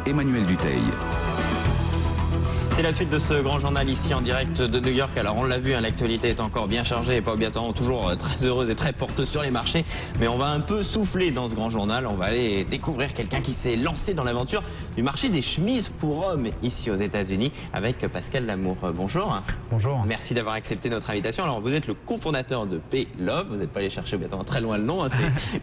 Emmanuel Dutheil. C'est la suite de ce grand journal ici en direct de New York. Alors on l'a vu, hein, l'actualité est encore bien chargée et pas obligatoirement toujours très heureuse et très porteuse sur les marchés. Mais on va un peu souffler dans ce grand journal. On va aller découvrir quelqu'un qui s'est lancé dans l'aventure du marché des chemises pour hommes ici aux États-Unis avec Pascal Lamour. Bonjour. Bonjour. Merci d'avoir accepté notre invitation. Alors vous êtes le cofondateur de P-Love. Vous n'êtes pas allé chercher obligatoirement très loin le nom. Hein. C'est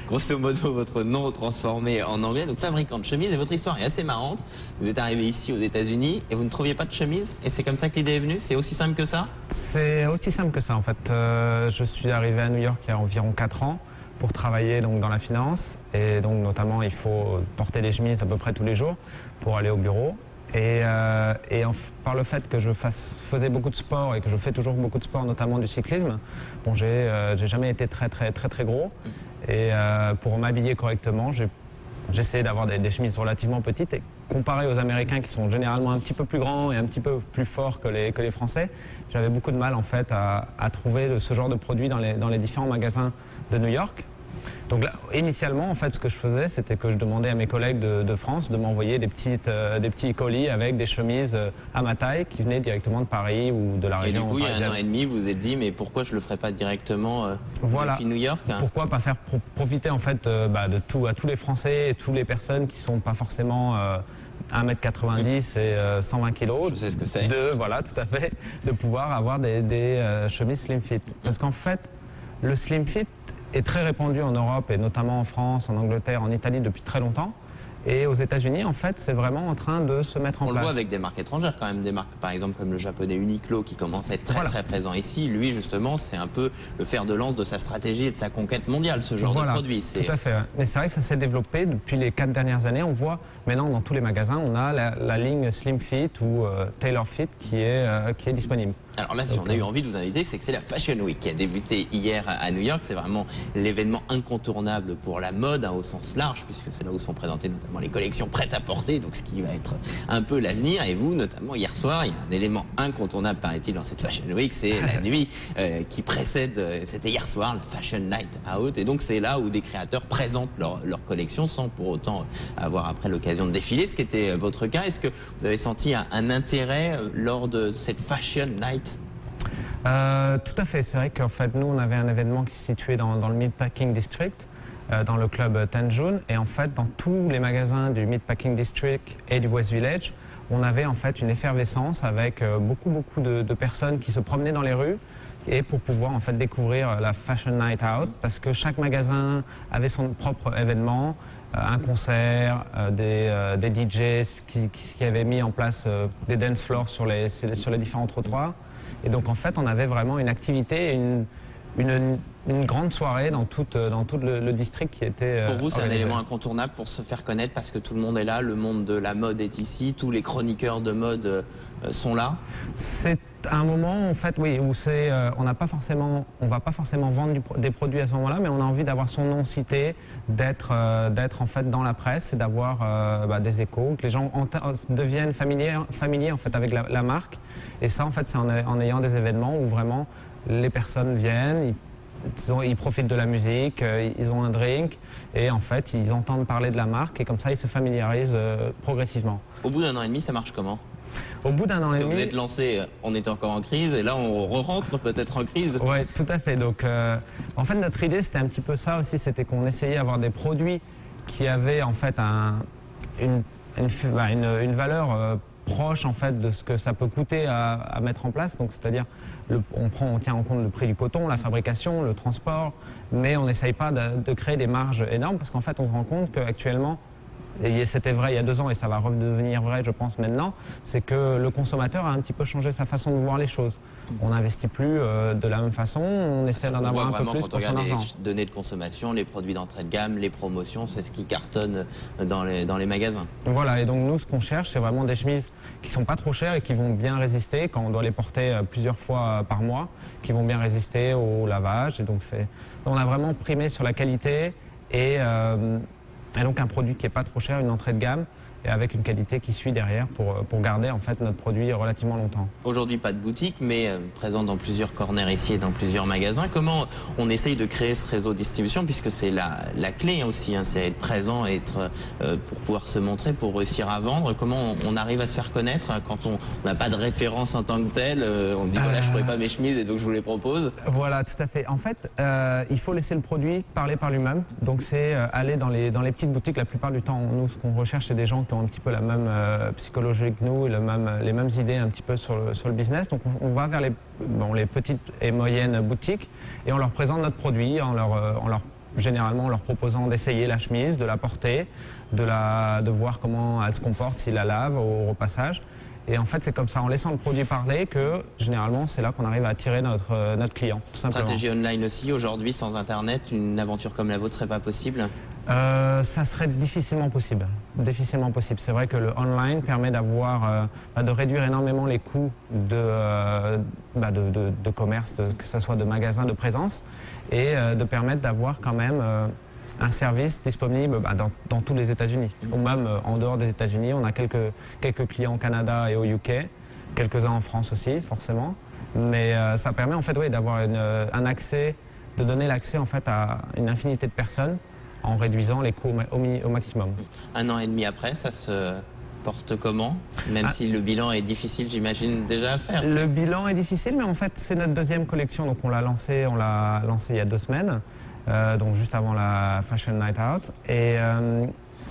grosso modo votre nom transformé en anglais. Donc fabricant de chemises. Et votre histoire est assez marrante. Vous êtes arrivé ici aux États-Unis et vous ne trouviez pas de chemise et c'est comme ça que l'idée est venue? C'est aussi simple que ça? C'est aussi simple que ça en fait. Je suis arrivé à New York il y a environ 4 ans pour travailler donc, dans la finance et donc notamment il faut porter des chemises à peu près tous les jours pour aller au bureau. Par le fait que je faisais beaucoup de sport et que je fais toujours beaucoup de sport, notamment du cyclisme, bon, j'ai jamais été très gros et pour m'habiller correctement, j'essayais d'avoir des chemises relativement petites et comparé aux Américains qui sont généralement un petit peu plus grands et un petit peu plus forts que les Français, j'avais beaucoup de mal en fait à trouver ce genre de produits dans les différents magasins de New York. Donc là, initialement, en fait, ce que je faisais, c'était que je demandais à mes collègues de France de m'envoyer des petits colis avec des chemises à ma taille qui venaient directement de Paris ou de la région. Et du coup, il y a 1 an et demi, vous vous êtes dit, mais pourquoi je le ferais pas directement depuis New York, hein? Pourquoi pas faire profiter en fait à tous les Français et toutes les personnes qui sont pas forcément 1m90 et 120 kg. Je sais ce que c'est. Voilà, tout à fait, de pouvoir avoir des chemises slim fit. Parce qu'en fait, le slim fit est très répandu en Europe et notamment en France, en Angleterre, en Italie depuis très longtemps. Et aux États-Unis, en fait, c'est vraiment en train de se mettre en place. On le voit avec des marques étrangères quand même, des marques par exemple comme le japonais Uniqlo qui commence à être très présent ici. Lui justement, c'est un peu le fer de lance de sa stratégie et de sa conquête mondiale, ce genre de produit. Tout à fait. Ouais. Mais c'est vrai que ça s'est développé depuis les 4 dernières années. On voit maintenant dans tous les magasins, on a la ligne Slim Fit ou Tailor Fit qui est disponible. Alors là, si on a eu envie de vous inviter, c'est que c'est la Fashion Week qui a débuté hier à New York. C'est vraiment l'événement incontournable pour la mode, hein, au sens large, puisque c'est là où sont présentées notamment les collections prêtes à porter, donc ce qui va être un peu l'avenir. Et vous, notamment hier soir, il y a un élément incontournable, paraît-il, dans cette Fashion Week, c'est la nuit qui précède, c'était hier soir, la Fashion Night Out. Et donc c'est là où des créateurs présentent leur collection sans pour autant avoir après l'occasion de défiler, ce qui était votre cas. Est-ce que vous avez senti un intérêt lors de cette Fashion Night? Tout à fait, c'est vrai qu'en fait nous on avait un événement qui se situait dans le Meatpacking District, dans le club 10 June, et en fait dans tous les magasins du Meatpacking District et du West Village, on avait en fait une effervescence avec beaucoup de personnes qui se promenaient dans les rues et pour pouvoir en fait découvrir la Fashion Night Out, parce que chaque magasin avait son propre événement, un concert, des DJs qui avaient mis en place des dance floors sur les différents trottoirs. Et donc en fait on avait vraiment une activité, une grande soirée dans tout le district qui était Pour vous, c'est un organisé. élément incontournable pour se faire connaître parce que tout le monde est là, le monde de la mode est ici, tous les chroniqueurs de mode sont là. C'est un moment en fait, oui, où on va pas forcément vendre des produits à ce moment-là, mais on a envie d'avoir son nom cité, d'être en fait dans la presse et d'avoir des échos, que les gens deviennent familiers en fait avec la marque. Et ça en fait c'est en ayant des événements où vraiment les personnes viennent, ils profitent de la musique, ils ont un drink et en fait ils entendent parler de la marque et comme ça ils se familiarisent progressivement. Au bout d'1 an et demi, ça marche comment? Au bout d'1 an et demi... Parce que vous êtes lancé, on était encore en crise et là on rentre peut-être en crise. Oui, tout à fait. Donc en fait notre idée c'était un petit peu ça aussi, c'était qu'on essayait d'avoir des produits qui avaient en fait une valeur proche en fait de ce que ça peut coûter à mettre en place. Donc c'est-à-dire on tient en compte le prix du coton, la fabrication, le transport, mais on n'essaye pas de créer des marges énormes parce qu'en fait on se rend compte qu'actuellement, et c'était vrai il y a 2 ans et ça va redevenir vrai je pense maintenant, c'est que le consommateur a un petit peu changé sa façon de voir les choses. On n'investit plus de la même façon, on essaie d'en avoir un peu plus pour son argent. Les données de consommation, les produits d'entrée de gamme, les promotions, c'est ce qui cartonne dans les magasins. Voilà, et donc nous ce qu'on cherche c'est vraiment des chemises qui sont pas trop chères et qui vont bien résister quand on doit les porter plusieurs fois par mois, qui vont bien résister au lavage. Et donc on a vraiment primé sur la qualité et donc un produit qui est pas trop cher, une entrée de gamme et avec une qualité qui suit derrière pour garder en fait notre produit relativement longtemps. Aujourd'hui, pas de boutique, mais présent dans plusieurs corners ici et dans plusieurs magasins. Comment on essaye de créer ce réseau de distribution, puisque c'est la clé aussi, hein, c'est être présent, être pour pouvoir se montrer, pour réussir à vendre. Comment on arrive à se faire connaître quand on n'a pas de référence en tant que tel, on dit voilà, je ne ferai pas mes chemises et donc je vous les propose. Voilà, tout à fait. En fait, il faut laisser le produit parler par lui-même. Donc c'est aller dans les petites boutiques. La plupart du temps, nous, ce qu'on recherche, c'est des gens qui ont un petit peu la même psychologie que nous, les mêmes idées un petit peu sur le business. Donc on va vers les petites et moyennes boutiques et on leur présente notre produit généralement en leur proposant d'essayer la chemise, de la porter, de voir comment elle se comporte, s'ils la lavent au repassage. Et en fait, c'est comme ça, en laissant le produit parler, que généralement, c'est là qu'on arrive à attirer notre client, tout simplement. Stratégie online aussi, aujourd'hui, sans Internet, une aventure comme la vôtre serait pas possible? Ça serait difficilement possible. Difficilement possible. C'est vrai que le online permet de réduire énormément les coûts de commerce, que ce soit de magasins de présence, et de permettre d'avoir quand même un service disponible dans tous les États-Unis. Ou même en dehors des États-Unis, on a quelques clients au Canada et au UK, quelques-uns en France aussi, forcément. Mais ça permet en fait d'avoir un accès, de donner l'accès en fait à une infinité de personnes en réduisant les coûts au maximum. 1 an et demi après, ça se porte comment? Même si le bilan est difficile, j'imagine, déjà à faire. Le bilan est difficile, mais en fait, c'est notre deuxième collection. Donc on l'a lancé il y a 2 semaines, donc juste avant la Fashion Night Out. Et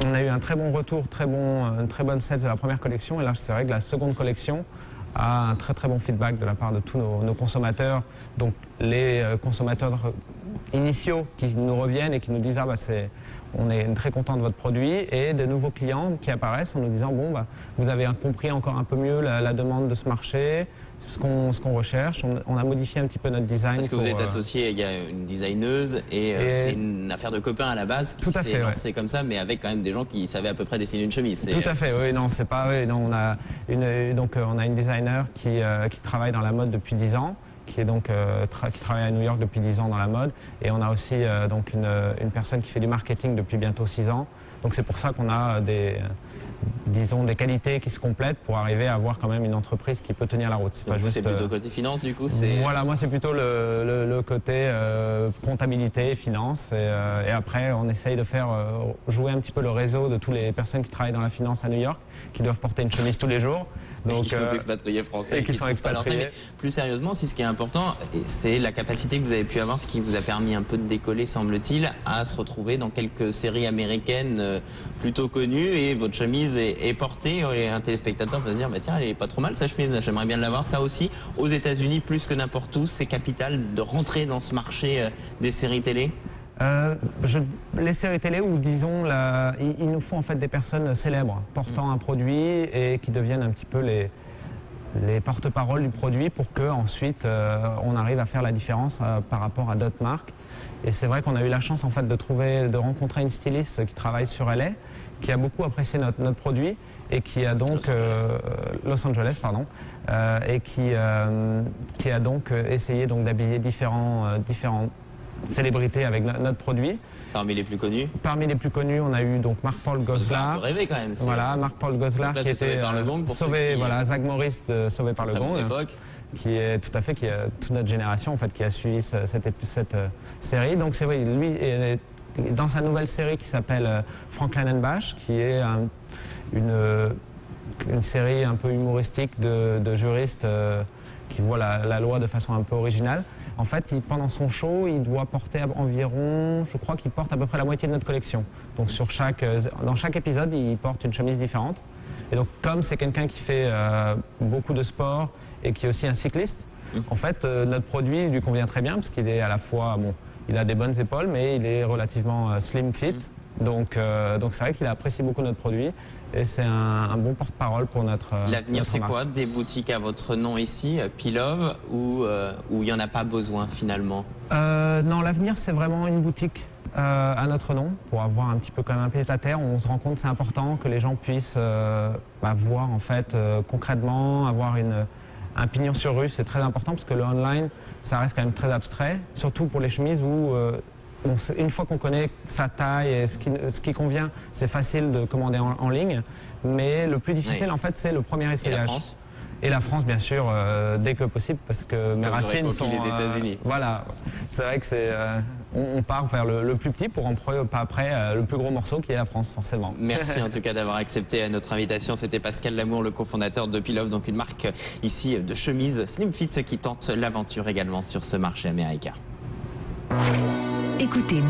on a eu un très bon retour, une très bonne set de la première collection. Et là, c'est vrai que la seconde collection a un très bon feedback de la part de tous nos consommateurs. Donc les consommateurs initiaux qui nous reviennent et qui nous disent on est très content de votre produit, et de nouveaux clients qui apparaissent en nous disant vous avez compris encore un peu mieux la demande de ce marché, ce qu'on recherche. On a modifié un petit peu notre design. Parce que vous êtes associé, il y a une designeuse et c'est une affaire de copains à la base qui s'est lancée comme ça, mais avec quand même des gens qui savaient à peu près dessiner une chemise. Tout à fait, oui, non, c'est pas, oui, non, on a une designer qui travaille dans la mode depuis 10 ans. Qui travaille à New York depuis 10 ans dans la mode, et on a aussi une personne qui fait du marketing depuis bientôt 6 ans. Donc c'est pour ça qu'on a des qualités qui se complètent pour arriver à avoir quand même une entreprise qui peut tenir la route. C'est plutôt côté finance du coup? Voilà, moi c'est plutôt le côté comptabilité, finance, et après on essaye de faire jouer un petit peu le réseau de toutes les personnes qui travaillent dans la finance à New York, qui doivent porter une chemise tous les jours. Donc, qui sont expatriés français et qui sont expatriés. Mais plus sérieusement, ce qui est important, c'est la capacité que vous avez pu avoir, ce qui vous a permis un peu de décoller, semble-t-il, à se retrouver dans quelques séries américaines plutôt connues, et votre chemise est portée, et un téléspectateur peut se dire tiens, elle est pas trop mal sa chemise, j'aimerais bien l'avoir. Ça aussi, aux États-Unis, plus que n'importe où, c'est capital de rentrer dans ce marché des séries télé. Les séries télé, ou disons, il nous faut en fait des personnes célèbres portant un produit et qui deviennent un petit peu les porte-parole du produit, pour que ensuite on arrive à faire la différence par rapport à d'autres marques. Et c'est vrai qu'on a eu la chance en fait de rencontrer une styliste qui travaille sur LA, qui a beaucoup apprécié notre produit, et qui a donc Los Angeles, pardon, et qui a donc essayé d'habiller différentes célébrités avec notre produit. Parmi les plus connus? Parmi les plus connus, on a eu donc Marc-Paul Goslar. Vous rêvez quand même. Voilà, Marc-Paul Goslar qui était sauvé par le Gong, Zach Morris de Sauvé par le Gong, qui est toute notre génération en fait qui a suivi cette série. Donc c'est vrai, lui est dans sa nouvelle série qui s'appelle Franklin & Bash, qui est une série un peu humoristique de juristes qui voient la loi de façon un peu originale. En fait, pendant son show, il doit porter environ, je crois qu'il porte à peu près la moitié de notre collection. Donc dans chaque épisode, il porte une chemise différente. Et donc comme c'est quelqu'un qui fait beaucoup de sport et qui est aussi un cycliste, en fait, notre produit lui convient très bien, parce qu'il est à la fois, il a des bonnes épaules, mais il est relativement slim fit. Donc c'est vrai qu'il apprécie beaucoup notre produit, et c'est un bon porte-parole pour notre L'avenir, c'est quoi? Des boutiques à votre nom ici, Pilove, ou il n'y en a pas besoin finalement? Non, l'avenir, c'est vraiment une boutique à notre nom, pour avoir un petit peu quand même un pied à terre. On se rend compte que c'est important que les gens puissent voir en fait concrètement, avoir un pignon sur rue. C'est très important, parce que le online, ça reste quand même très abstrait, surtout pour les chemises où bon, une fois qu'on connaît sa taille et ce qui convient, c'est facile de commander en ligne. Mais le plus difficile, Oui. en fait, c'est le premier essayage. Et la France ? Et la France, bien sûr, dès que possible, parce que mes racines sont... les États-Unis. Voilà, c'est vrai que c'est... on part vers le plus petit pour après le plus gros morceau qui est la France, forcément. Merci en tout cas d'avoir accepté notre invitation. C'était Pascal Lamour, le cofondateur de Pilov, donc une marque ici de chemises Slim Fit qui tente l'aventure également sur ce marché américain. Écoutez